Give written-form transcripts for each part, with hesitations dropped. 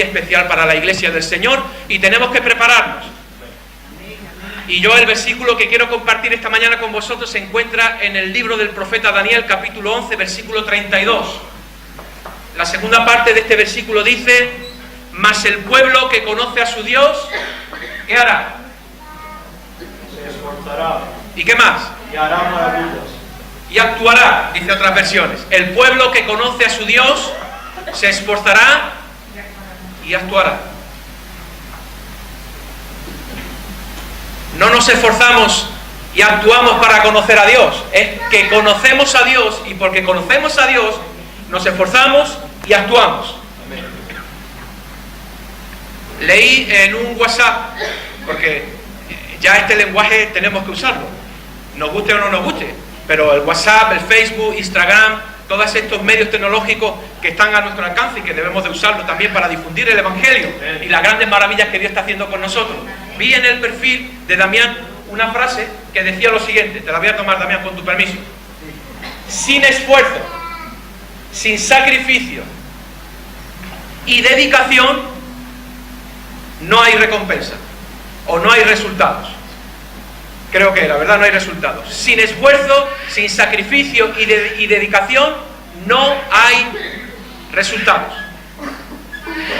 día especial para la Iglesia del Señor y tenemos que prepararnos. Y yo el versículo que quiero compartir esta mañana con vosotros se encuentra en el libro del profeta Daniel, capítulo 11, versículo 32. La segunda parte de este versículo dice: mas el pueblo que conoce a su Dios, ¿qué hará? Se esforzará. ¿Y qué más? Y hará maravillas. Y actuará, dice otras versiones. El pueblo que conoce a su Dios se esforzará y actuará. No nos esforzamos y actuamos para conocer a Dios. Es que conocemos a Dios y porque conocemos a Dios nos esforzamos y actuamos. Leí en un WhatsApp, porque ya este lenguaje tenemos que usarlo, nos guste o no nos guste, pero el WhatsApp, el Facebook, Instagram, todos estos medios tecnológicos que están a nuestro alcance y que debemos de usarlo también para difundir el Evangelio y las grandes maravillas que Dios está haciendo con nosotros. Vi en el perfil de Damián una frase que decía lo siguiente, te la voy a tomar, Damián, con tu permiso: sin esfuerzo, sin sacrificio y dedicación no hay recompensa o no hay resultados. Creo que la verdad no hay resultados. Sin esfuerzo, sin sacrificio y dedicación no hay resultados.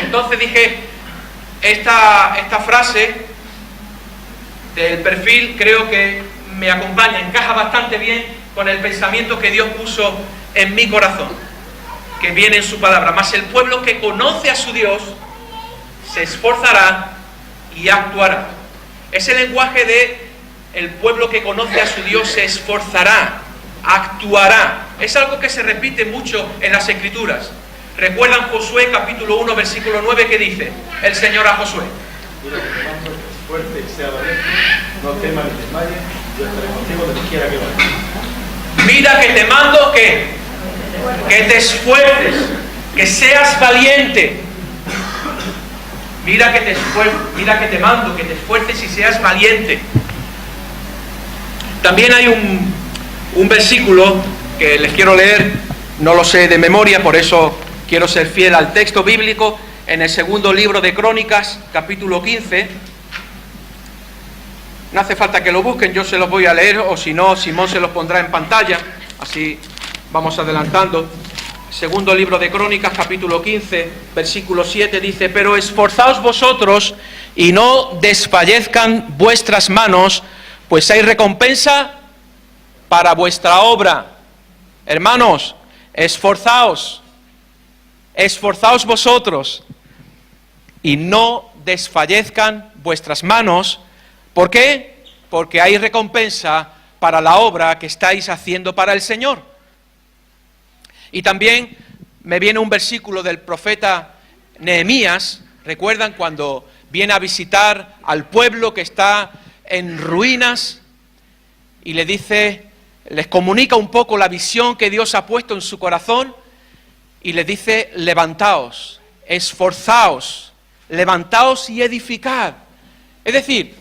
Entonces dije, esta frase del perfil creo que me acompaña, encaja bastante bien con el pensamiento que Dios puso en mi corazón, que viene en su palabra. Mas el pueblo que conoce a su Dios se esforzará y actuará. Ese lenguaje de el pueblo que conoce a su Dios se esforzará, actuará, es algo que se repite mucho en las Escrituras. Recuerdan Josué capítulo 1 versículo 9 que dice el Señor a Josué: Mira que te mando que seas fuerte y sea valiente, no temas ni desmayes, yo estaré contigo donde quiera que vayas. Mira que te mando que te esfuerces, que seas valiente. Mira que te mando que te esfuerces y seas valiente. También hay un versículo que les quiero leer, no lo sé de memoria, por eso quiero ser fiel al texto bíblico, en el segundo libro de Crónicas, capítulo 15. No hace falta que lo busquen, yo se los voy a leer, o si no, Simón se los pondrá en pantalla, así vamos adelantando. Segundo libro de Crónicas, capítulo 15, versículo 7, dice: pero esforzaos vosotros y no desfallezcan vuestras manos, pues hay recompensa para vuestra obra. Hermanos, esforzaos vosotros y no desfallezcan vuestras manos. ¿Por qué? Porque hay recompensa para la obra que estáis haciendo para el Señor. Y también me viene un versículo del profeta Nehemías. ¿Recuerdan cuando viene a visitar al pueblo que está en ruinas y le dice, les comunica un poco la visión que Dios ha puesto en su corazón y les dice: levantaos, esforzaos, levantaos y edificad? Es decir,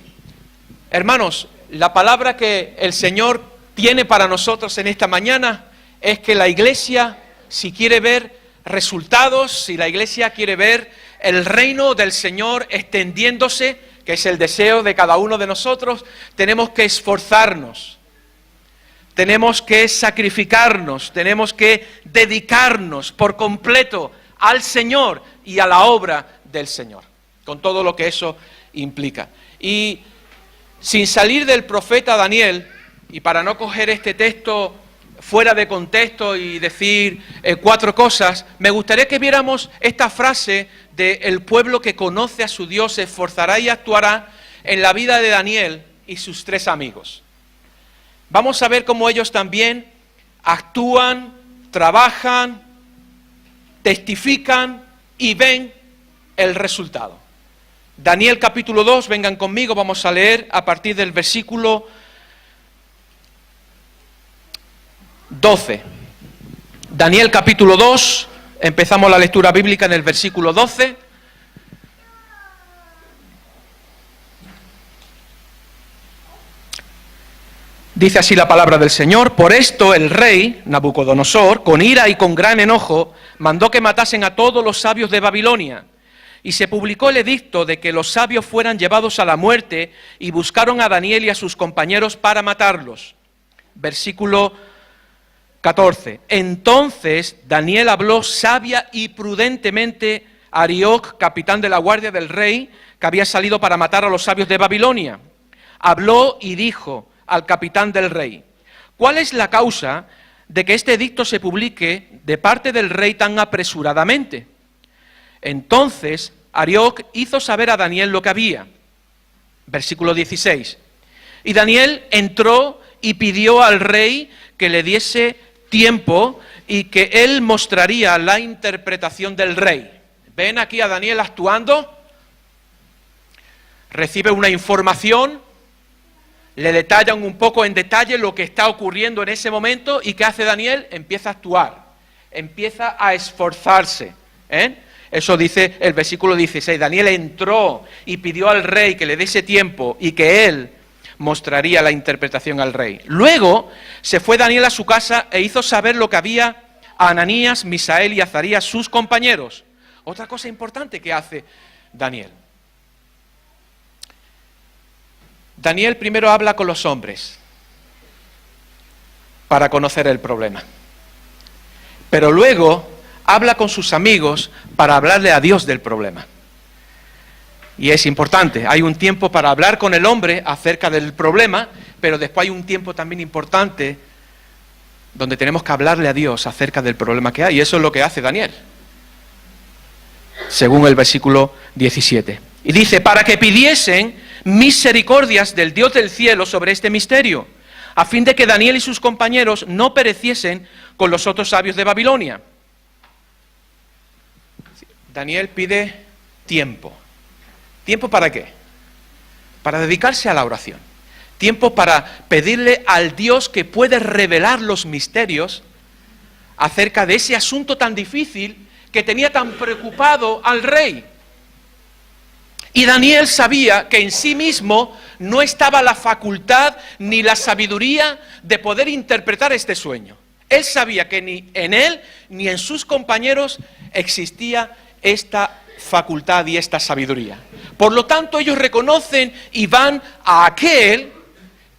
hermanos, la palabra que el Señor tiene para nosotros en esta mañana es que la iglesia, si quiere ver resultados, si la iglesia quiere ver el reino del Señor extendiéndose, que es el deseo de cada uno de nosotros, tenemos que esforzarnos, tenemos que sacrificarnos, tenemos que dedicarnos por completo al Señor y a la obra del Señor, con todo lo que eso implica. Y sin salir del profeta Daniel, y para no coger este texto fuera de contexto y decir cuatro cosas, me gustaría que viéramos esta frase de el pueblo que conoce a su Dios se esforzará y actuará en la vida de Daniel y sus tres amigos. Vamos a ver cómo ellos también actúan, trabajan, testifican y ven el resultado. Daniel capítulo 2, vengan conmigo, vamos a leer a partir del versículo 12. Daniel capítulo 2, empezamos la lectura bíblica en el versículo 12. Dice así la palabra del Señor: por esto el rey Nabucodonosor, con ira y con gran enojo, mandó que matasen a todos los sabios de Babilonia Y se publicó el edicto de que los sabios fueran llevados a la muerte y buscaron a Daniel y a sus compañeros para matarlos. Versículo 14. Entonces Daniel habló sabia y prudentemente a Arioc, capitán de la guardia del rey, que había salido para matar a los sabios de Babilonia. Habló y dijo al capitán del rey: ¿cuál es la causa de que este edicto se publique de parte del rey tan apresuradamente? Entonces Arioc hizo saber a Daniel lo que había. Versículo 16. Y Daniel entró y pidió al rey que le diese tiempo y que él mostraría la interpretación del rey. ¿Ven aquí a Daniel actuando? Recibe una información, le detallan un poco en detalle lo que está ocurriendo en ese momento, y ¿qué hace Daniel? Empieza a actuar, empieza a esforzarse. Eso dice el versículo 16. Daniel entró y pidió al rey que le diese tiempo y que él mostraría la interpretación al rey. Luego se fue Daniel a su casa e hizo saber lo que había a Ananías, Misael y Azarías, sus compañeros. Otra cosa importante que hace Daniel. Daniel primero habla con los hombres para conocer el problema. Pero luego habla con sus amigos para hablarle a Dios del problema. Y es importante, hay un tiempo para hablar con el hombre acerca del problema, pero después hay un tiempo también importante donde tenemos que hablarle a Dios acerca del problema que hay. Y eso es lo que hace Daniel, según el versículo 17. Y dice: para que pidiesen misericordias del Dios del cielo sobre este misterio, a fin de que Daniel y sus compañeros no pereciesen con los otros sabios de Babilonia. Daniel pide tiempo. ¿Tiempo para qué? Para dedicarse a la oración. Tiempo para pedirle al Dios que puede revelar los misterios acerca de ese asunto tan difícil que tenía tan preocupado al rey. Y Daniel sabía que en sí mismo no estaba la facultad ni la sabiduría de poder interpretar este sueño. Él sabía que ni en él ni en sus compañeros existía esta facultad y esta sabiduría. Por lo tanto, ellos reconocen y van a aquel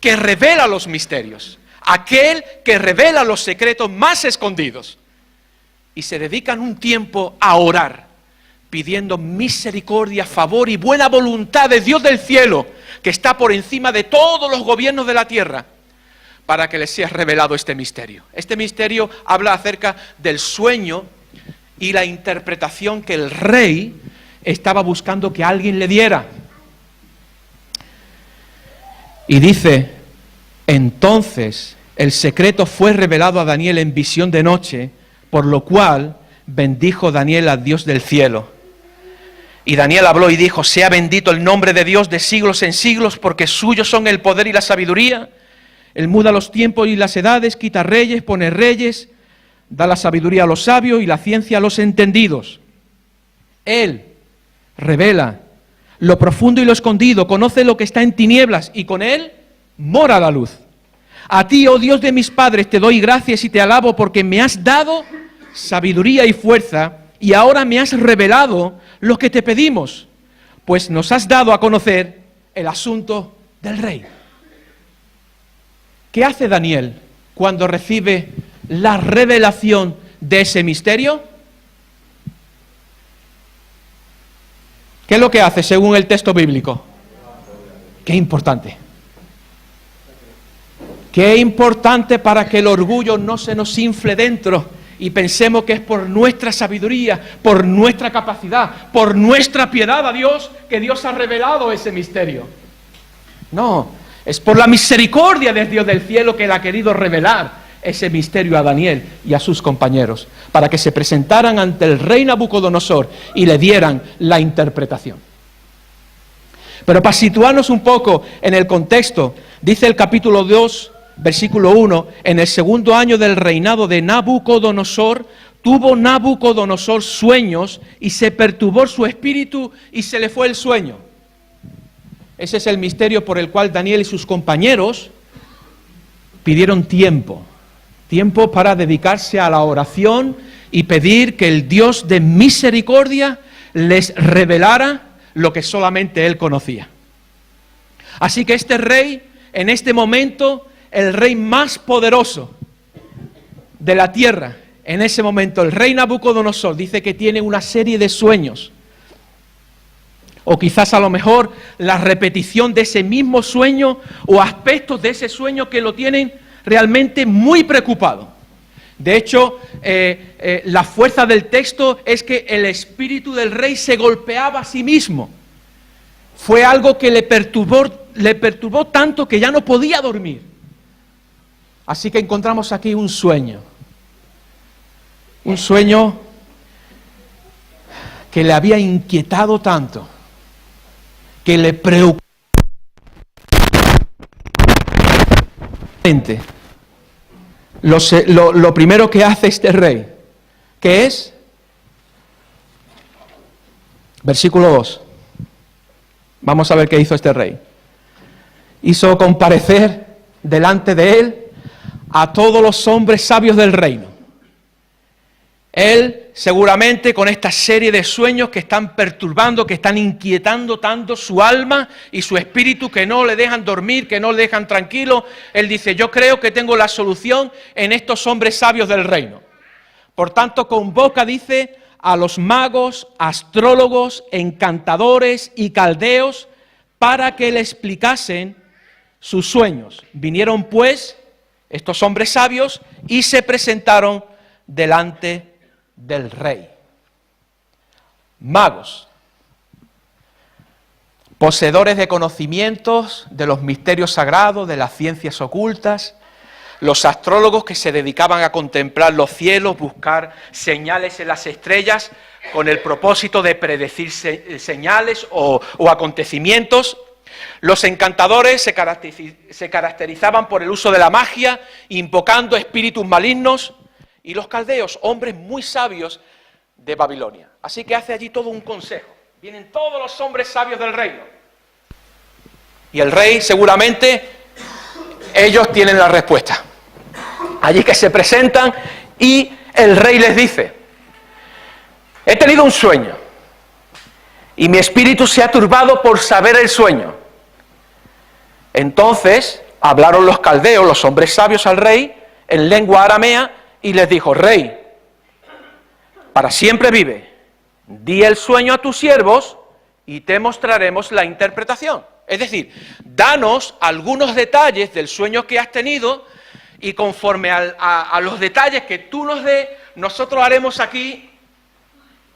que revela los misterios, aquel que revela los secretos más escondidos. Y se dedican un tiempo a orar, pidiendo misericordia, favor y buena voluntad de Dios del cielo, que está por encima de todos los gobiernos de la tierra, para que les sea revelado este misterio. Este misterio habla acerca del sueño y la interpretación que el rey estaba buscando que alguien le diera. Y dice: entonces el secreto fue revelado a Daniel en visión de noche, por lo cual bendijo Daniel al Dios del cielo. Y Daniel habló y dijo: sea bendito el nombre de Dios de siglos en siglos, porque suyos son el poder y la sabiduría. Él muda los tiempos y las edades, quita reyes, pone reyes, da la sabiduría a los sabios y la ciencia a los entendidos. Él revela lo profundo y lo escondido, conoce lo que está en tinieblas, y con él mora la luz. A ti, oh Dios de mis padres, te doy gracias y te alabo, porque me has dado sabiduría y fuerza, y ahora me has revelado lo que te pedimos, pues nos has dado a conocer el asunto del rey. ¿Qué hace Daniel cuando recibe la revelación de ese misterio? ¿Qué es lo que hace según el texto bíblico? Qué importante. Qué importante para que el orgullo no se nos infle dentro y pensemos que es por nuestra sabiduría, por nuestra capacidad, por nuestra piedad a Dios, que Dios ha revelado ese misterio. No, es por la misericordia de Dios del cielo que Él ha querido revelar ese misterio a Daniel y a sus compañeros, para que se presentaran ante el rey Nabucodonosor y le dieran la interpretación. Pero para situarnos un poco en el contexto, dice el capítulo 2, versículo 1, en el segundo año del reinado de Nabucodonosor, tuvo Nabucodonosor sueños y se perturbó su espíritu y se le fue el sueño. Ese es el misterio por el cual Daniel y sus compañeros pidieron tiempo para dedicarse a la oración y pedir que el Dios de misericordia les revelara lo que solamente él conocía. Así que este rey, en este momento, el rey más poderoso de la tierra, en ese momento, el rey Nabucodonosor, dice que tiene una serie de sueños, o quizás a lo mejor la repetición de ese mismo sueño o aspectos de ese sueño que lo tienen realmente muy preocupado. De hecho, la fuerza del texto es que el espíritu del rey se golpeaba a sí mismo. Fue algo que le perturbó tanto que ya no podía dormir. Así que encontramos aquí un sueño que le había inquietado tanto, que le preocupó. Lo primero que hace este rey, que es, versículo 2, vamos a ver qué hizo este rey. Hizo comparecer delante de él a todos los hombres sabios del reino. Él, seguramente, con esta serie de sueños que están perturbando, que están inquietando tanto su alma y su espíritu, que no le dejan dormir, que no le dejan tranquilo, él dice, yo creo que tengo la solución en estos hombres sabios del reino. Por tanto, convoca, dice, a los magos, astrólogos, encantadores y caldeos para que le explicasen sus sueños. Vinieron, pues, estos hombres sabios y se presentaron delante del rey. Magos, poseedores de conocimientos de los misterios sagrados, de las ciencias ocultas, los astrólogos que se dedicaban a contemplar los cielos, buscar señales en las estrellas con el propósito de predecir señales o acontecimientos. Los encantadores se caracterizaban por el uso de la magia, invocando espíritus malignos, y los caldeos, hombres muy sabios de Babilonia. Así que hace allí todo un consejo. Vienen todos los hombres sabios del reino. Y el rey, seguramente, ellos tienen la respuesta. Allí que se presentan y el rey les dice, he tenido un sueño y mi espíritu se ha turbado por saber el sueño. Entonces hablaron los caldeos, los hombres sabios, al rey en lengua aramea y les dijo, rey, para siempre vive, di el sueño a tus siervos y te mostraremos la interpretación. Es decir, danos algunos detalles del sueño que has tenido y conforme a los detalles que tú nos des, nosotros haremos aquí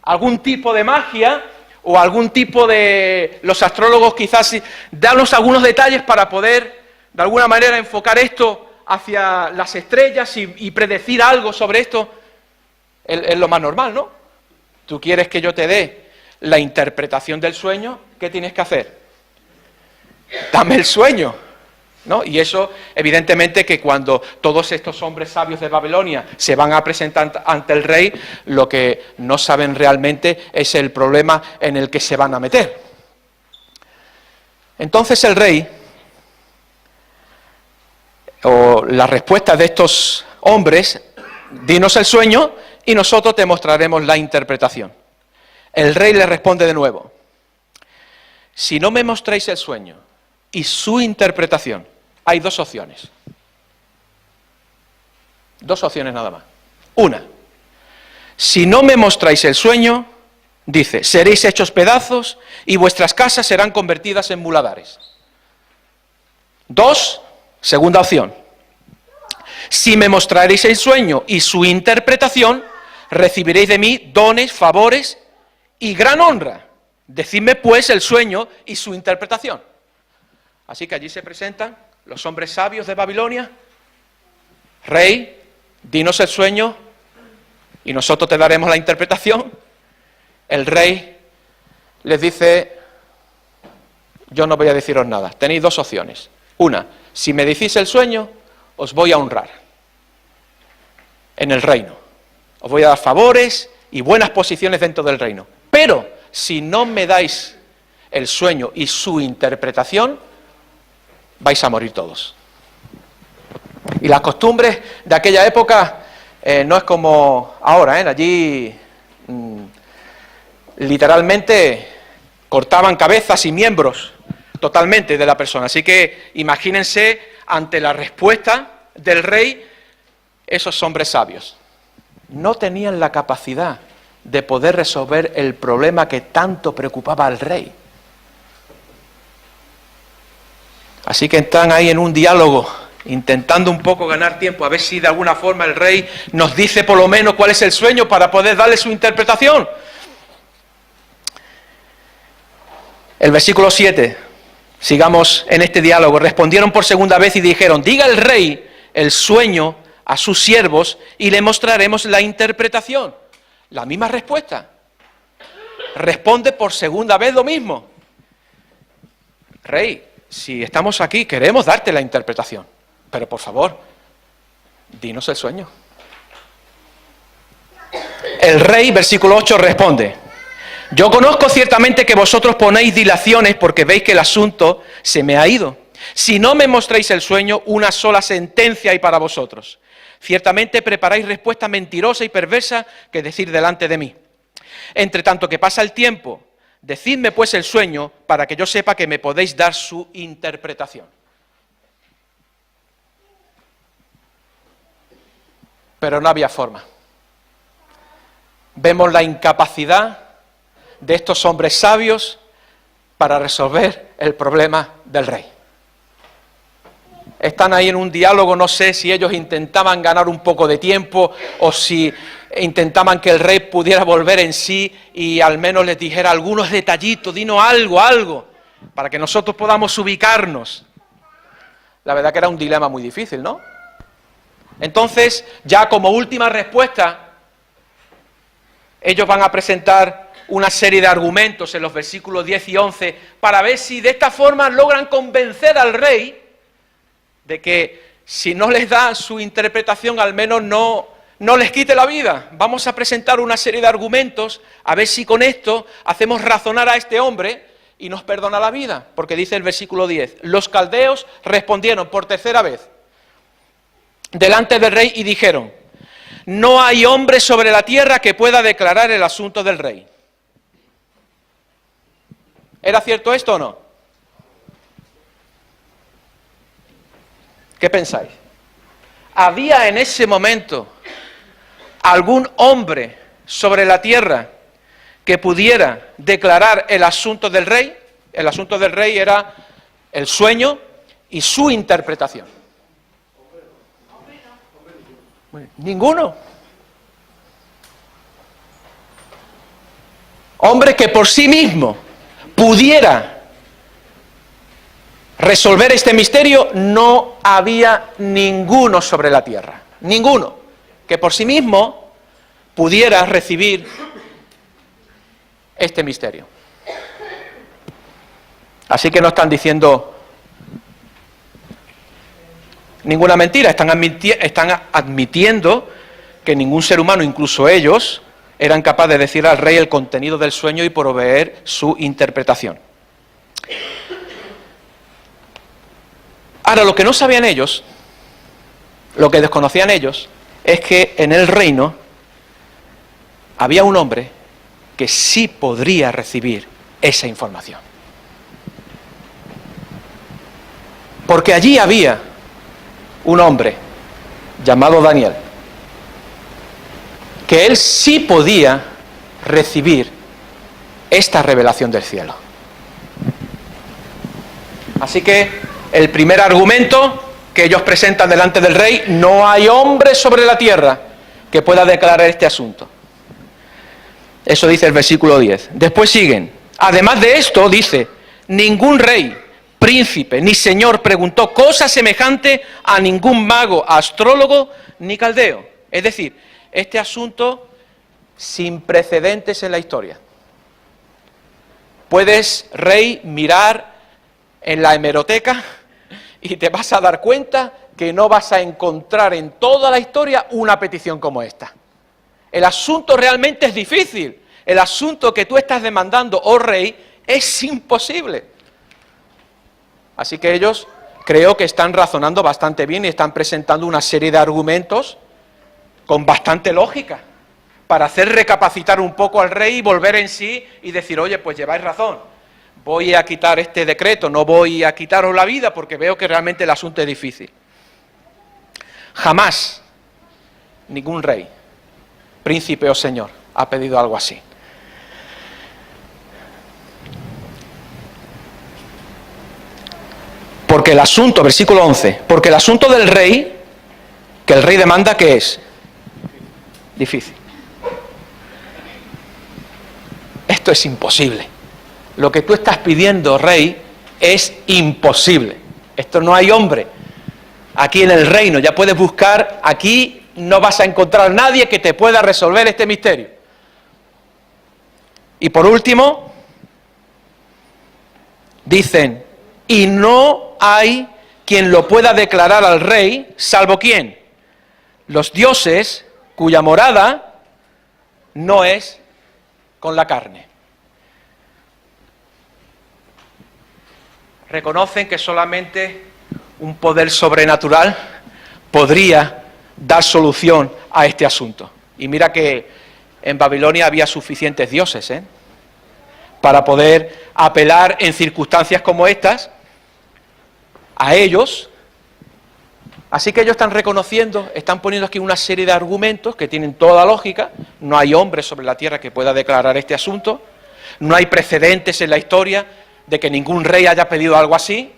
algún tipo de magia o algún tipo de... Los astrólogos quizás, danos algunos detalles para poder, de alguna manera, enfocar esto hacia las estrellas y predecir algo sobre esto. Es lo más normal, ¿no? Tú quieres que yo te dé la interpretación del sueño, ¿qué tienes que hacer? Dame el sueño, ¿no? Y eso, evidentemente, que cuando todos estos hombres sabios de Babilonia se van a presentar ante el rey, lo que no saben realmente es el problema en el que se van a meter. Entonces el rey, o la respuesta de estos hombres, dinos el sueño y nosotros te mostraremos la interpretación. El rey le responde de nuevo, si no me mostráis el sueño y su interpretación, hay dos opciones. Dos opciones nada más. Una, si no me mostráis el sueño, dice, seréis hechos pedazos y vuestras casas serán convertidas en muladares. Dos, segunda opción, si me mostraréis el sueño y su interpretación, recibiréis de mí dones, favores y gran honra. Decidme pues el sueño y su interpretación. Así que allí se presentan los hombres sabios de Babilonia. Rey, dinos el sueño y nosotros te daremos la interpretación. El rey les dice, yo no voy a deciros nada, tenéis dos opciones. Una, si me decís el sueño, os voy a honrar en el reino. Os voy a dar favores y buenas posiciones dentro del reino. Pero si no me dais el sueño y su interpretación, vais a morir todos. Y las costumbres de aquella época no es como ahora, Allí literalmente cortaban cabezas y miembros totalmente de la persona. Así que imagínense ante la respuesta del rey, esos hombres sabios no tenían la capacidad de poder resolver el problema que tanto preocupaba al rey. Así que están ahí en un diálogo, intentando un poco ganar tiempo, a ver si de alguna forma el rey nos dice por lo menos cuál es el sueño para poder darle su interpretación. El versículo 7, sigamos en este diálogo. Respondieron por segunda vez y dijeron: diga el rey el sueño a sus siervos y le mostraremos la interpretación. La misma respuesta. Responde por segunda vez lo mismo. Rey, si estamos aquí, queremos darte la interpretación, pero por favor, dinos el sueño. El rey, versículo 8, responde: yo conozco ciertamente que vosotros ponéis dilaciones porque veis que el asunto se me ha ido. Si no me mostráis el sueño, una sola sentencia hay para vosotros. Ciertamente preparáis respuesta mentirosa y perversa que decir delante de mí. Entre tanto que pasa el tiempo, decidme pues el sueño para que yo sepa que me podéis dar su interpretación. Pero no había forma. Vemos la incapacidad de estos hombres sabios para resolver el problema del rey. Están ahí en un diálogo, no sé si ellos intentaban ganar un poco de tiempo o si intentaban que el rey pudiera volver en sí y al menos les dijera algunos detallitos, dinos algo, para que nosotros podamos ubicarnos. La verdad que era un dilema muy difícil, ¿no? Entonces, ya como última respuesta, ellos van a presentar una serie de argumentos en los versículos 10 y 11 para ver si de esta forma logran convencer al rey de que si no les da su interpretación, al menos no les quite la vida. Vamos a presentar una serie de argumentos, a ver si con esto hacemos razonar a este hombre y nos perdona la vida. Porque dice el versículo 10, los caldeos respondieron por tercera vez delante del rey y dijeron: no hay hombre sobre la tierra que pueda declarar el asunto del rey. ¿Era cierto esto o no? ¿Qué pensáis? ¿Había en ese momento algún hombre sobre la tierra que pudiera declarar el asunto del rey? El asunto del rey era el sueño y su interpretación. Ninguno. Hombre que por sí mismo pudiera resolver este misterio, no había ninguno sobre la tierra, ninguno que por sí mismo pudiera recibir este misterio. Así que no están diciendo ninguna mentira, están admitiendo que ningún ser humano, incluso ellos, eran capaces de decir al rey el contenido del sueño y proveer su interpretación. Ahora, lo que no sabían ellos, lo que desconocían ellos, es que en el reino había un hombre que sí podría recibir esa información. Porque allí había un hombre llamado Daniel, que él sí podía recibir esta revelación del cielo. Así que el primer argumento que ellos presentan delante del rey: no hay hombre sobre la tierra que pueda declarar este asunto. Eso dice el versículo 10. Después siguen. Además de esto, dice: ningún rey, príncipe ni señor preguntó cosa semejante a ningún mago, astrólogo ni caldeo. Es decir, este asunto sin precedentes en la historia. Puedes, rey, mirar en la hemeroteca y te vas a dar cuenta que no vas a encontrar en toda la historia una petición como esta. El asunto realmente es difícil. El asunto que tú estás demandando, oh rey, es imposible. Así que ellos creo que están razonando bastante bien y están presentando una serie de argumentos con bastante lógica. para hacer recapacitar un poco al rey y volver en sí y decir, oye, pues lleváis razón, voy a quitar este decreto, no voy a quitaros la vida porque veo que realmente el asunto es difícil. Jamás ningún rey, príncipe o señor ha pedido algo así. Porque el asunto, versículo 11, porque el asunto del rey, que el rey demanda, ¿qué es? Difícil. Esto es imposible. Lo que tú estás pidiendo, rey, es imposible. Esto no hay hombre. Aquí en el reino, ya puedes buscar, aquí no vas a encontrar a nadie que te pueda resolver este misterio. Y por último, dicen, y no hay quien lo pueda declarar al rey, salvo quién, los dioses cuya morada no es con la carne. Reconocen que solamente un poder sobrenatural podría dar solución a este asunto. Y mira que en Babilonia había suficientes dioses, para poder apelar en circunstancias como estas a ellos. Así que ellos están reconociendo, están poniendo aquí una serie de argumentos que tienen toda lógica. No hay hombre sobre la tierra que pueda declarar este asunto. No hay precedentes en la historia de que ningún rey haya pedido algo así.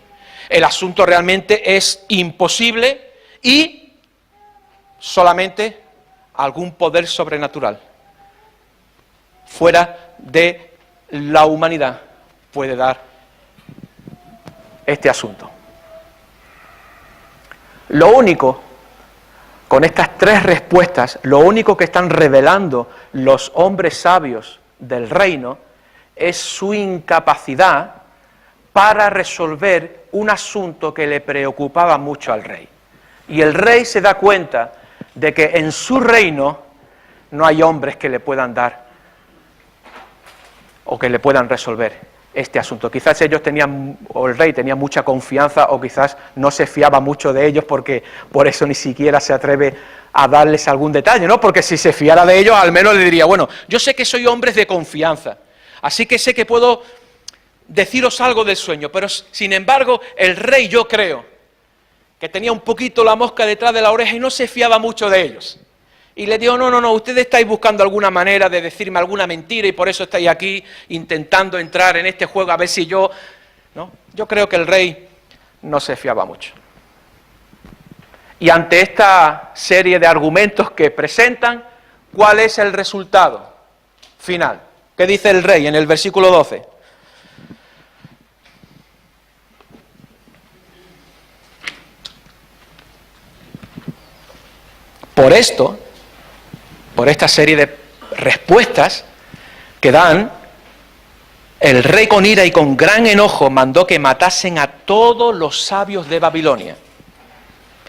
El asunto realmente es imposible y solamente algún poder sobrenatural fuera de la humanidad puede dar este asunto. Lo único, con estas tres respuestas, lo único que están revelando los hombres sabios del reino es su incapacidad para resolver un asunto que le preocupaba mucho al rey. Y el rey se da cuenta de que en su reino no hay hombres que le puedan dar o que le puedan resolver este asunto. Quizás ellos tenían, o el rey tenía mucha confianza, o quizás no se fiaba mucho de ellos, porque por eso ni siquiera se atreve a darles algún detalle, ¿no? Porque si se fiara de ellos, al menos le diría, bueno, yo sé que soy hombres de confianza, así que sé que puedo deciros algo del sueño, pero sin embargo, el rey, yo creo, que tenía un poquito la mosca detrás de la oreja y no se fiaba mucho de ellos. Y le digo, no, ustedes estáis buscando alguna manera de decirme alguna mentira y por eso estáis aquí intentando entrar en este juego a ver si yo... ¿no? Yo creo que el rey no se fiaba mucho. Y ante esta serie de argumentos que presentan, ¿cuál es el resultado final? ¿Qué dice el rey en el versículo 12? Por esto, por esta serie de respuestas que dan, el rey con ira y con gran enojo mandó que matasen a todos los sabios de Babilonia.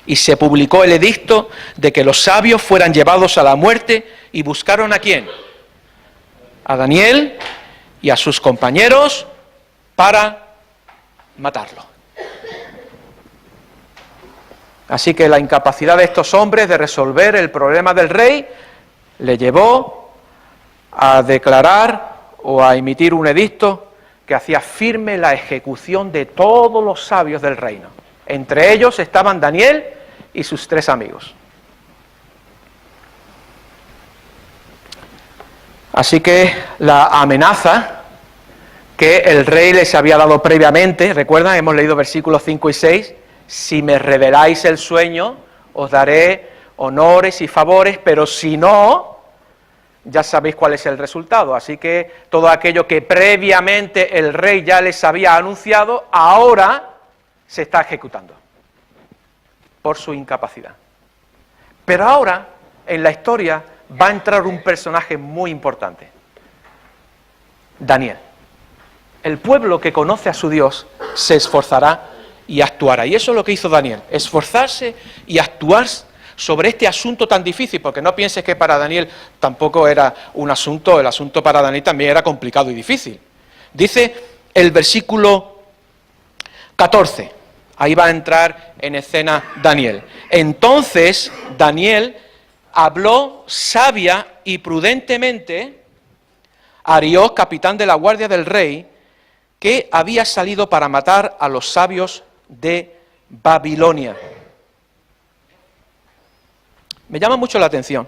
Y se publicó el edicto de que los sabios fueran llevados a la muerte y buscaron ¿a quién? A Daniel y a sus compañeros para matarlo. Así que la incapacidad de estos hombres de resolver el problema del rey le llevó a declarar o a emitir un edicto que hacía firme la ejecución de todos los sabios del reino. Entre ellos estaban Daniel y sus 3 amigos. Así que la amenaza que el rey les había dado previamente, recuerdan, hemos leído versículos 5 y 6, si me reveláis el sueño, os daré honores y favores, pero si no, ya sabéis cuál es el resultado. Así que todo aquello que previamente el rey ya les había anunciado, ahora se está ejecutando por su incapacidad. Pero ahora, en la historia, va a entrar un personaje muy importante, Daniel. El pueblo que conoce a su Dios se esforzará y actuará. Y eso es lo que hizo Daniel, esforzarse y actuar sobre este asunto tan difícil, porque no pienses que para Daniel tampoco era un asunto, el asunto para Daniel también era complicado y difícil. Dice el versículo 14, ahí va a entrar en escena Daniel. Entonces Daniel habló sabia y prudentemente a Arioc, capitán de la guardia del rey, que había salido para matar a los sabios de Babilonia. Me llama mucho la atención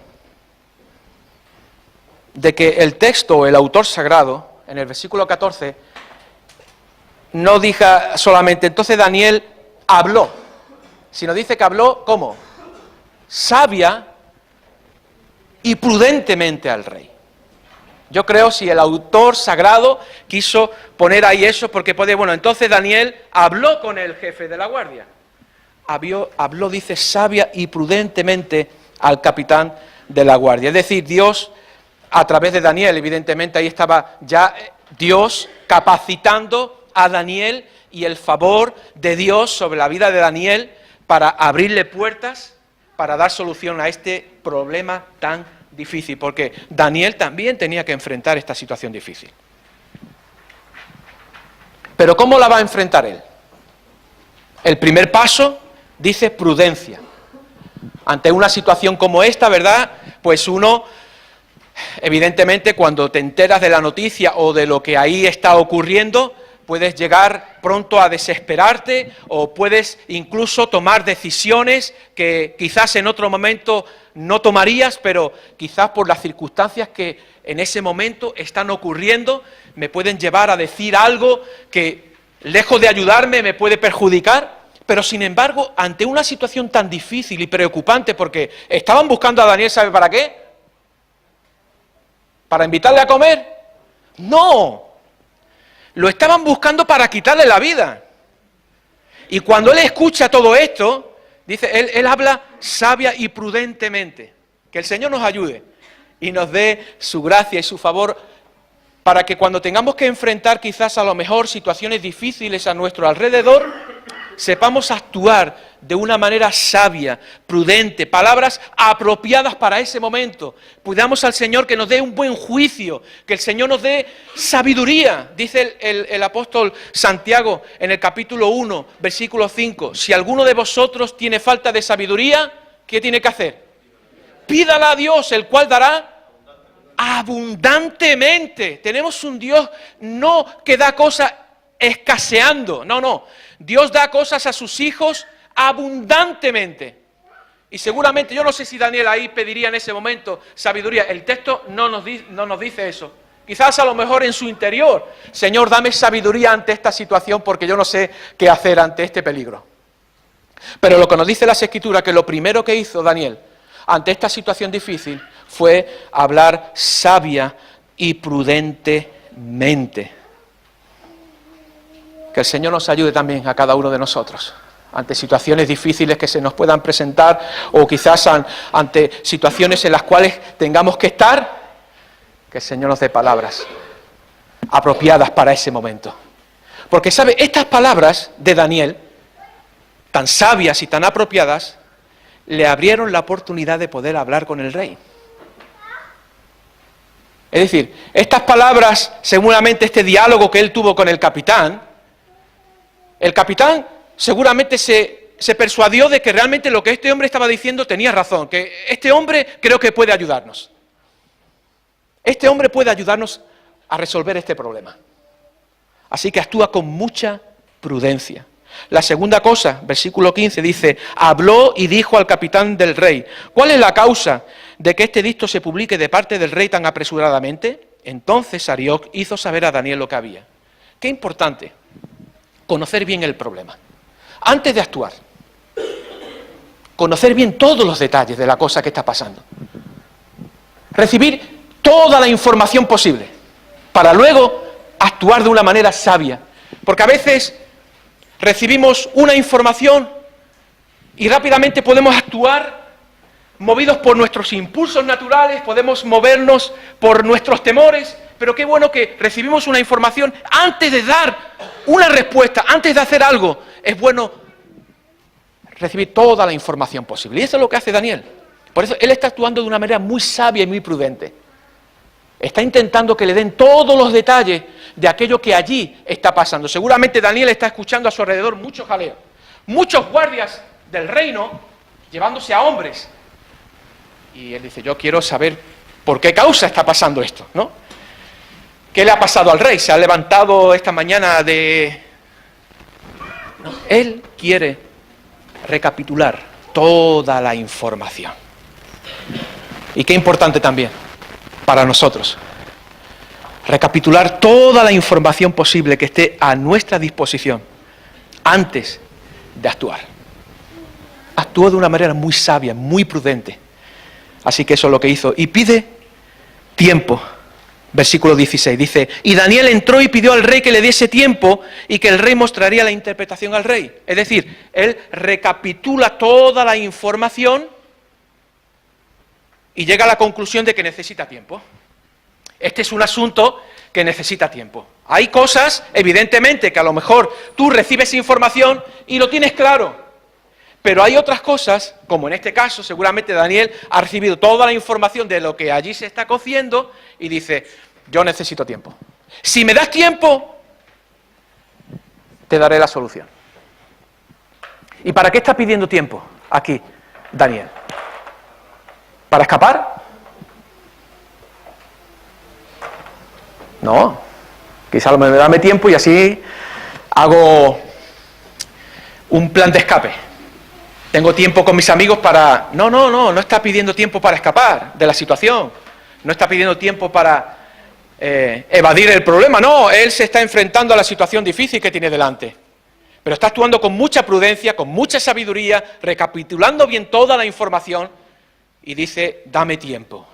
de que el texto, el autor sagrado, en el versículo 14, no diga solamente, entonces Daniel habló, sino dice que habló, ¿cómo? Sabia y prudentemente al rey. Yo creo si el autor sagrado quiso poner ahí eso, porque puede, bueno, entonces Daniel habló con el jefe de la guardia. Habló, dice, sabia y prudentemente al capitán de la guardia. Es decir, Dios, a través de Daniel, evidentemente ahí estaba ya Dios capacitando a Daniel y el favor de Dios sobre la vida de Daniel para abrirle puertas, para dar solución a este problema tan difícil, porque Daniel también tenía que enfrentar esta situación difícil. Pero ¿cómo la va a enfrentar él? El primer paso dice prudencia. Ante una situación como esta, ¿verdad? Pues uno, evidentemente, cuando te enteras de la noticia o de lo que ahí está ocurriendo, puedes llegar pronto a desesperarte o puedes incluso tomar decisiones que quizás en otro momento no tomarías, pero quizás por las circunstancias que en ese momento están ocurriendo, me pueden llevar a decir algo que, lejos de ayudarme, me puede perjudicar. Pero sin embargo, ante una situación tan difícil y preocupante, porque estaban buscando a Daniel, ¿sabe para qué? ¿Para invitarle a comer? No, lo estaban buscando para quitarle la vida. Y cuando él escucha todo esto, dice, él habla sabia y prudentemente. Que el Señor nos ayude y nos dé su gracia y su favor para que cuando tengamos que enfrentar quizás a lo mejor situaciones difíciles a nuestro alrededor, sepamos actuar de una manera sabia, prudente, palabras apropiadas para ese momento. Pidamos al Señor que nos dé un buen juicio, que el Señor nos dé sabiduría. Dice el apóstol Santiago en el capítulo 1, versículo 5, si alguno de vosotros tiene falta de sabiduría, ¿qué tiene que hacer? Pídala a Dios, el cual dará abundantemente. Tenemos un Dios no que da cosas escaseando, no. Dios da cosas a sus hijos abundantemente. Y seguramente, yo no sé si Daniel ahí pediría en ese momento sabiduría. El texto no nos dice eso. Quizás a lo mejor en su interior, Señor, dame sabiduría ante esta situación porque yo no sé qué hacer ante este peligro. Pero lo que nos dice las Escrituras, que lo primero que hizo Daniel ante esta situación difícil fue hablar sabia y prudentemente. Que el Señor nos ayude también a cada uno de nosotros, ante situaciones difíciles que se nos puedan presentar, o quizás ante situaciones en las cuales tengamos que estar, que el Señor nos dé palabras apropiadas para ese momento. Porque, ¿sabe? Estas palabras de Daniel, tan sabias y tan apropiadas, le abrieron la oportunidad de poder hablar con el rey. Es decir, estas palabras, seguramente este diálogo que él tuvo con el capitán seguramente se persuadió de que realmente lo que este hombre estaba diciendo tenía razón, que este hombre creo que puede ayudarnos. Este hombre puede ayudarnos a resolver este problema. Así que actúa con mucha prudencia. La segunda cosa, versículo 15, dice, habló y dijo al capitán del rey, ¿cuál es la causa de que este edicto se publique de parte del rey tan apresuradamente? Entonces Arioc hizo saber a Daniel lo que había. Qué importante conocer bien el problema. Antes de actuar, conocer bien todos los detalles de la cosa que está pasando. Recibir toda la información posible, para luego actuar de una manera sabia. Porque a veces recibimos una información y rápidamente podemos actuar movidos por nuestros impulsos naturales, podemos movernos por nuestros temores, pero qué bueno que recibimos una información antes de dar una respuesta, antes de hacer algo. Es bueno recibir toda la información posible. Y eso es lo que hace Daniel. Por eso él está actuando de una manera muy sabia y muy prudente. Está intentando que le den todos los detalles de aquello que allí está pasando. Seguramente Daniel está escuchando a su alrededor mucho jaleo. Muchos guardias del reino llevándose a hombres. Y él dice, yo quiero saber ¿Por qué causa está pasando esto, no? ¿Qué le ha pasado al rey? Se ha levantado esta mañana de... No, él quiere recapitular toda la información. Y qué importante también para nosotros. Recapitular toda la información posible que esté a nuestra disposición antes de actuar. Actuó de una manera muy sabia, muy prudente. Así que eso es lo que hizo. Y pide tiempo. Versículo 16 dice, y Daniel entró y pidió al rey que le diese tiempo y que el rey mostraría la interpretación al rey. Es decir, él recapitula toda la información y llega a la conclusión de que necesita tiempo. Este es un asunto que necesita tiempo. Hay cosas, evidentemente, que a lo mejor tú recibes información y lo tienes claro. Pero hay otras cosas, como en este caso, seguramente Daniel ha recibido toda la información de lo que allí se está cociendo y dice, yo necesito tiempo. Si me das tiempo, te daré la solución. ¿Y para qué está pidiendo tiempo aquí Daniel? ¿Para escapar? No. Quizá a lo mejor dame tiempo y así hago un plan de escape. Tengo tiempo con mis amigos para... No está pidiendo tiempo para escapar de la situación. No está pidiendo tiempo para evadir el problema. No, él se está enfrentando a la situación difícil que tiene delante. Pero está actuando con mucha prudencia, con mucha sabiduría, recapitulando bien toda la información y dice, dame tiempo.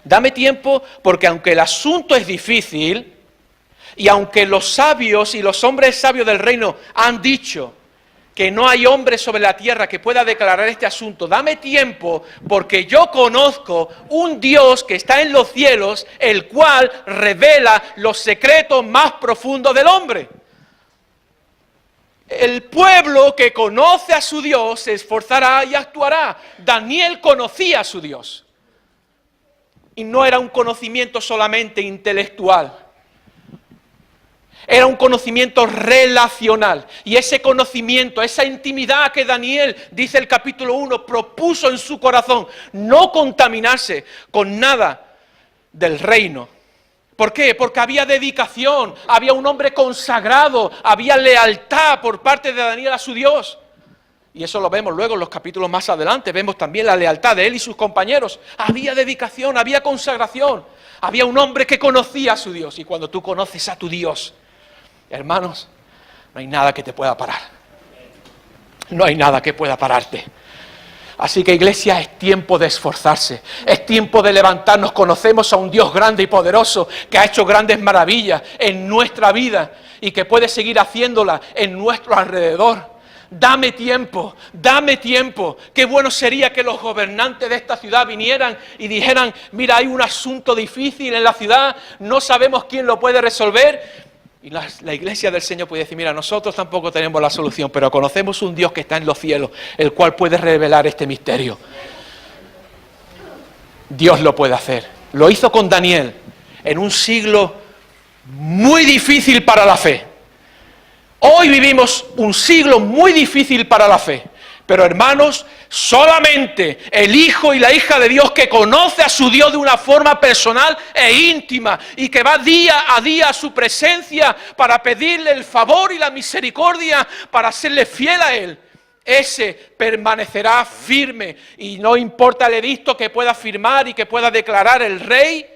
Dame tiempo porque aunque el asunto es difícil y aunque los sabios y los hombres sabios del reino han dicho que no hay hombre sobre la tierra que pueda declarar este asunto, dame tiempo, porque yo conozco un Dios que está en los cielos, el cual revela los secretos más profundos del hombre. El pueblo que conoce a su Dios se esforzará y actuará. Daniel conocía a su Dios. Y no era un conocimiento solamente intelectual. Era un conocimiento relacional. Y ese conocimiento, esa intimidad que Daniel, dice el capítulo 1, propuso en su corazón, no contaminarse con nada del reino. ¿Por qué? Porque había dedicación, había un hombre consagrado, había lealtad por parte de Daniel a su Dios. Y eso lo vemos luego en los capítulos más adelante, vemos también la lealtad de él y sus compañeros. Había dedicación, había consagración, había un hombre que conocía a su Dios. Y cuando tú conoces a tu Dios, hermanos, no hay nada que te pueda parar. No hay nada que pueda pararte. Así que, iglesia, es tiempo de esforzarse, es tiempo de levantarnos. Conocemos a un Dios grande y poderoso que ha hecho grandes maravillas en nuestra vida y que puede seguir haciéndola en nuestro alrededor. Dame tiempo, dame tiempo. Qué bueno sería que los gobernantes de esta ciudad vinieran y dijeran, mira, hay un asunto difícil en la ciudad, no sabemos quién lo puede resolver. Y la iglesia del Señor puede decir, mira, nosotros tampoco tenemos la solución, pero conocemos un Dios que está en los cielos, el cual puede revelar este misterio. Dios lo puede hacer. Lo hizo con Daniel en un siglo muy difícil para la fe. Hoy vivimos un siglo muy difícil para la fe. Pero hermanos, solamente el hijo y la hija de Dios que conoce a su Dios de una forma personal e íntima y que va día a día a su presencia para pedirle el favor y la misericordia, para serle fiel a Él, ese permanecerá firme. Y no importa el edicto que pueda firmar y que pueda declarar el rey,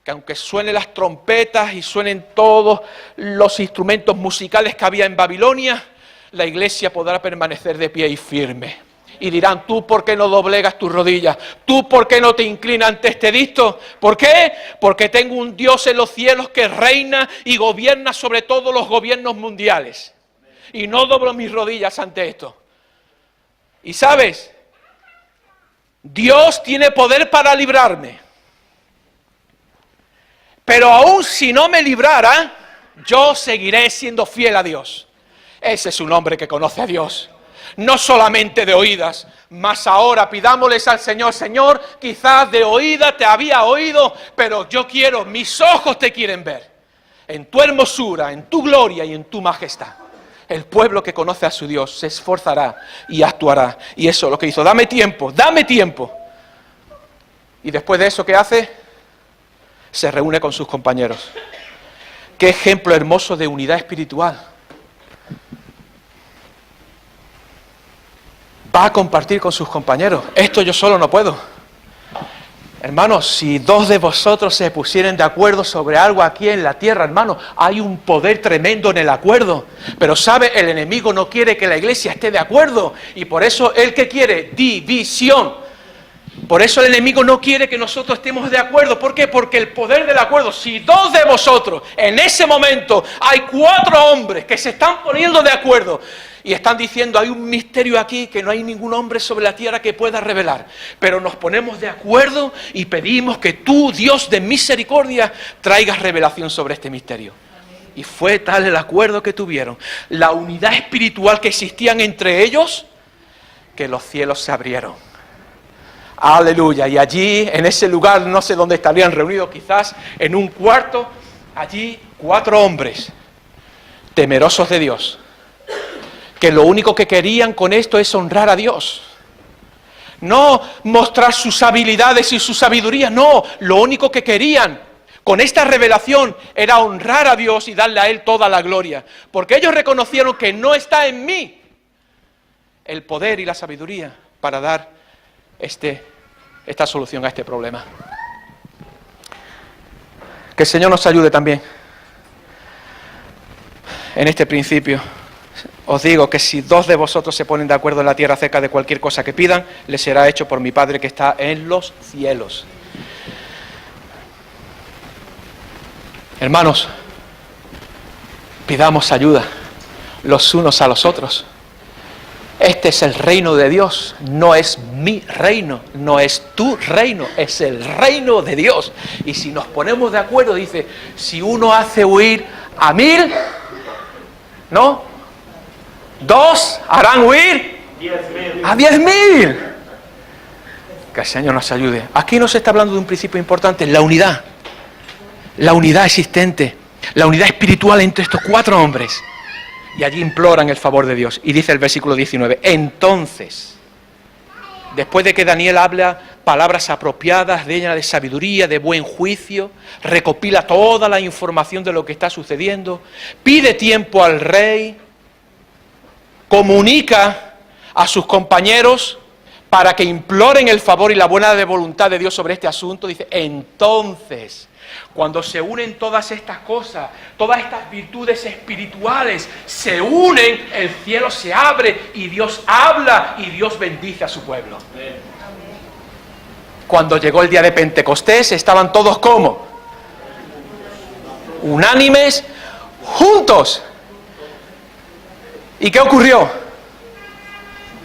que aunque suenen las trompetas y suenen todos los instrumentos musicales que había en Babilonia, la iglesia podrá permanecer de pie y firme. Y dirán, ¿tú por qué no doblegas tus rodillas? ¿Tú por qué no te inclinas ante este edicto? ¿Por qué? Porque tengo un Dios en los cielos que reina y gobierna sobre todos los gobiernos mundiales. Y no doblo mis rodillas ante esto. Y ¿sabes? Dios tiene poder para librarme. Pero aún si no me librara, yo seguiré siendo fiel a Dios. Ese es un hombre que conoce a Dios, no solamente de oídas, mas ahora pidámosles al Señor, Señor, quizás de oídas te había oído, pero yo quiero, mis ojos te quieren ver, en tu hermosura, en tu gloria y en tu majestad. El pueblo que conoce a su Dios se esforzará y actuará, y eso es lo que hizo. Dame tiempo, Y después de eso, ¿qué hace? Se reúne con sus compañeros. Qué ejemplo hermoso de unidad espiritual. Va a compartir con sus compañeros. Esto yo solo no puedo. Hermanos, si dos de vosotros se pusieran de acuerdo sobre algo aquí en la tierra, hermanos, hay un poder tremendo en el acuerdo. Pero sabe, el enemigo no quiere que la iglesia esté de acuerdo. Y por eso él que quiere división. Por eso el enemigo no quiere que nosotros estemos de acuerdo. ¿Por qué? Porque el poder del acuerdo, si dos de vosotros, en ese momento, hay 4 hombres que se están poniendo de acuerdo y están diciendo, hay un misterio aquí que no hay ningún hombre sobre la tierra que pueda revelar. Pero nos ponemos de acuerdo y pedimos que tú, Dios de misericordia, traigas revelación sobre este misterio. Y fue tal el acuerdo que tuvieron, la unidad espiritual que existían entre ellos, que los cielos se abrieron. Aleluya. Y allí, en ese lugar, no sé dónde estarían reunidos, quizás en un cuarto, allí 4 hombres temerosos de Dios, que lo único que querían con esto es honrar a Dios. No mostrar sus habilidades y su sabiduría, no. Lo único que querían con esta revelación era honrar a Dios y darle a Él toda la gloria. Porque ellos reconocieron que no está en mí el poder y la sabiduría para dar esta solución a este problema. Que el Señor nos ayude también en este principio. Os digo que si 2 de vosotros se ponen de acuerdo en la tierra acerca de cualquier cosa que pidan, les será hecho por mi Padre que está en los cielos. Hermanos, pidamos ayuda los unos a los otros. Este es el reino de Dios, no es mi reino, no es tu reino, es el reino de Dios. Y si nos ponemos de acuerdo, dice, si uno hace huir a 1000, ¿no? 2 harán huir 10.000. a 10.000. Que el Señor nos ayude. Aquí nos está hablando de un principio importante, la unidad existente, la unidad espiritual entre estos 4 hombres. Y allí imploran el favor de Dios. Y dice el versículo 19, entonces, después de que Daniel habla palabras apropiadas, llenas de sabiduría, de buen juicio, recopila toda la información de lo que está sucediendo, pide tiempo al rey, comunica a sus compañeros para que imploren el favor y la buena voluntad de Dios sobre este asunto. Dice, entonces, cuando se unen todas estas cosas, todas estas virtudes espirituales, se unen, el cielo se abre y Dios habla y Dios bendice a su pueblo. Cuando llegó el día de Pentecostés, estaban todos ¿cómo? Unánimes, juntos. ¿Y qué ocurrió?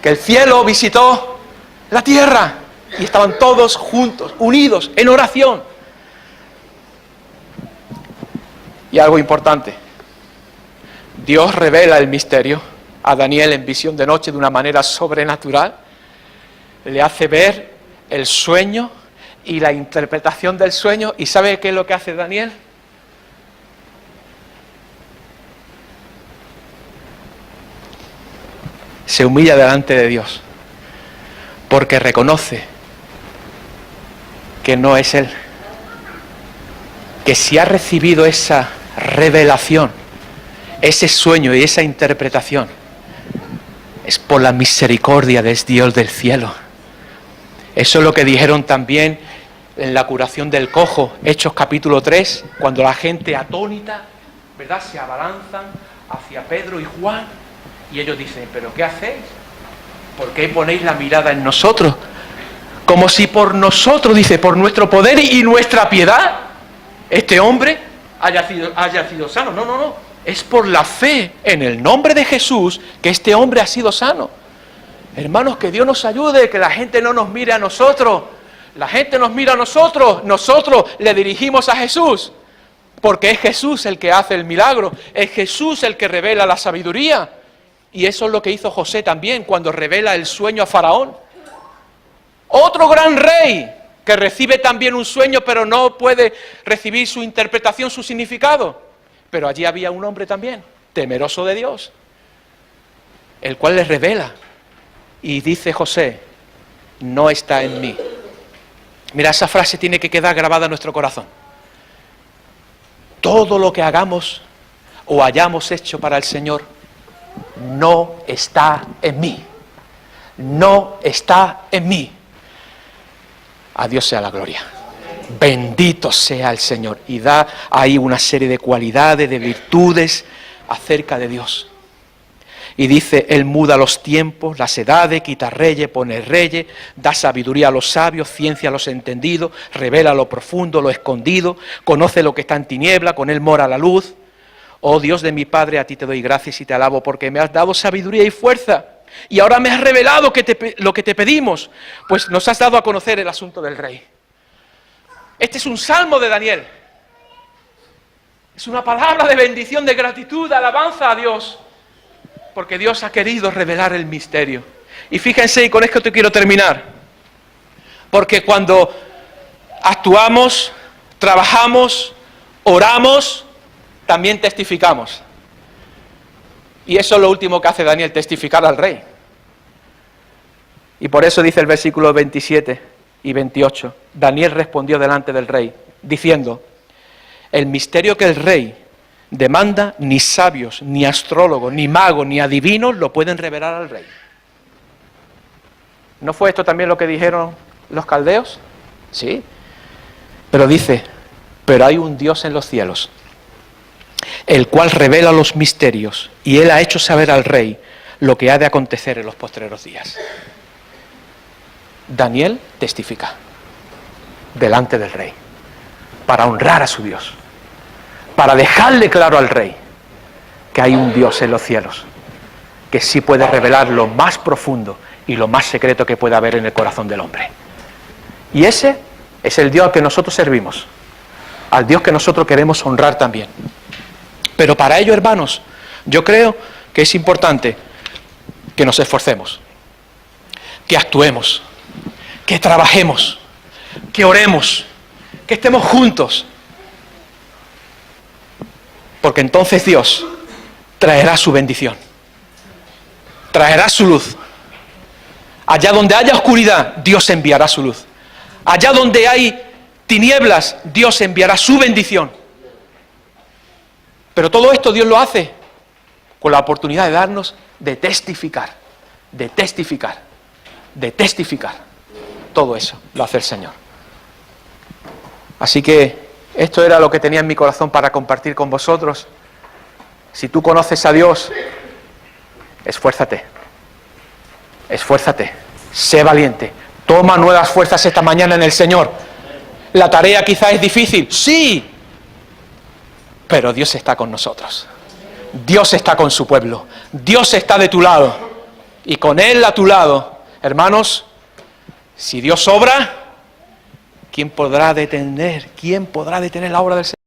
Que el cielo visitó la tierra y estaban todos juntos, unidos, en oración. Y algo importante, Dios revela el misterio a Daniel en visión de noche de una manera sobrenatural, le hace ver el sueño y la interpretación del sueño. ¿Y sabe qué es lo que hace Daniel? Se humilla delante de Dios, porque reconoce que no es él, que si ha recibido esa revelación, ese sueño y esa interpretación, es por la misericordia de Dios del cielo. Eso es lo que dijeron también en la curación del cojo, Hechos capítulo 3, cuando la gente atónita, ¿verdad?, se abalanzan hacia Pedro y Juan, y ellos dicen, ¿pero qué hacéis? ¿Por qué ponéis la mirada en nosotros? Como si por nosotros, dice, por nuestro poder y nuestra piedad, este hombre haya sido sano. No, no, no. Es por la fe en el nombre de Jesús que este hombre ha sido sano. Hermanos, que Dios nos ayude, que la gente no nos mire a nosotros. La gente nos mira a nosotros. Nosotros le dirigimos a Jesús. Porque es Jesús el que hace el milagro. Es Jesús el que revela la sabiduría. Y eso es lo que hizo José también cuando revela el sueño a Faraón. Otro gran rey que recibe también un sueño, pero no puede recibir su interpretación, su significado. Pero allí había un hombre también, temeroso de Dios, el cual le revela. Y dice José, no está en mí. Mira, esa frase tiene que quedar grabada en nuestro corazón. Todo lo que hagamos o hayamos hecho para el Señor no está en mí. No está en mí. A Dios sea la gloria. Bendito sea el Señor. Y da ahí una serie de cualidades, de virtudes acerca de Dios. Y dice, Él muda los tiempos, las edades, quita reyes, pone reyes, da sabiduría a los sabios, ciencia a los entendidos, revela lo profundo, lo escondido, conoce lo que está en tiniebla, con Él mora la luz. Oh Dios de mi Padre, a ti te doy gracias y te alabo porque me has dado sabiduría y fuerza. Y ahora me has revelado lo que te pedimos, pues nos has dado a conocer el asunto del rey. Este es un salmo de Daniel. Es una palabra de bendición, de gratitud, de alabanza a Dios. Porque Dios ha querido revelar el misterio. Y fíjense, y con esto te quiero terminar. Porque cuando actuamos, trabajamos, oramos, también testificamos. Y eso es lo último que hace Daniel, testificar al rey. Y por eso dice el versículo 27 y 28. Daniel respondió delante del rey, diciendo, el misterio que el rey demanda, ni sabios, ni astrólogos, ni magos, ni adivinos lo pueden revelar al rey. ¿No fue esto también lo que dijeron los caldeos? Sí. Pero dice, pero hay un Dios en los cielos, el cual revela los misterios, y Él ha hecho saber al rey lo que ha de acontecer en los postreros días. Daniel testifica delante del rey, para honrar a su Dios, para dejarle claro al rey que hay un Dios en los cielos, que sí puede revelar lo más profundo y lo más secreto que puede haber en el corazón del hombre. Y ese es el Dios al que nosotros servimos, al Dios que nosotros queremos honrar también. Pero para ello, hermanos, yo creo que es importante que nos esforcemos, que actuemos, que trabajemos, que oremos, que estemos juntos. Porque entonces Dios traerá su bendición, traerá su luz. Allá donde haya oscuridad, Dios enviará su luz. Allá donde hay tinieblas, Dios enviará su bendición. Pero todo esto Dios lo hace con la oportunidad de darnos de testificar, de testificar, de testificar. Todo eso lo hace el Señor. Así que esto era lo que tenía en mi corazón para compartir con vosotros. Si tú conoces a Dios, esfuérzate, esfuérzate, sé valiente, toma nuevas fuerzas esta mañana en el Señor. La tarea quizá es difícil, sí, pero Dios está con nosotros. Dios está con su pueblo, Dios está de tu lado, y con Él a tu lado, hermanos, si Dios obra, ¿quién podrá detener la obra del Señor?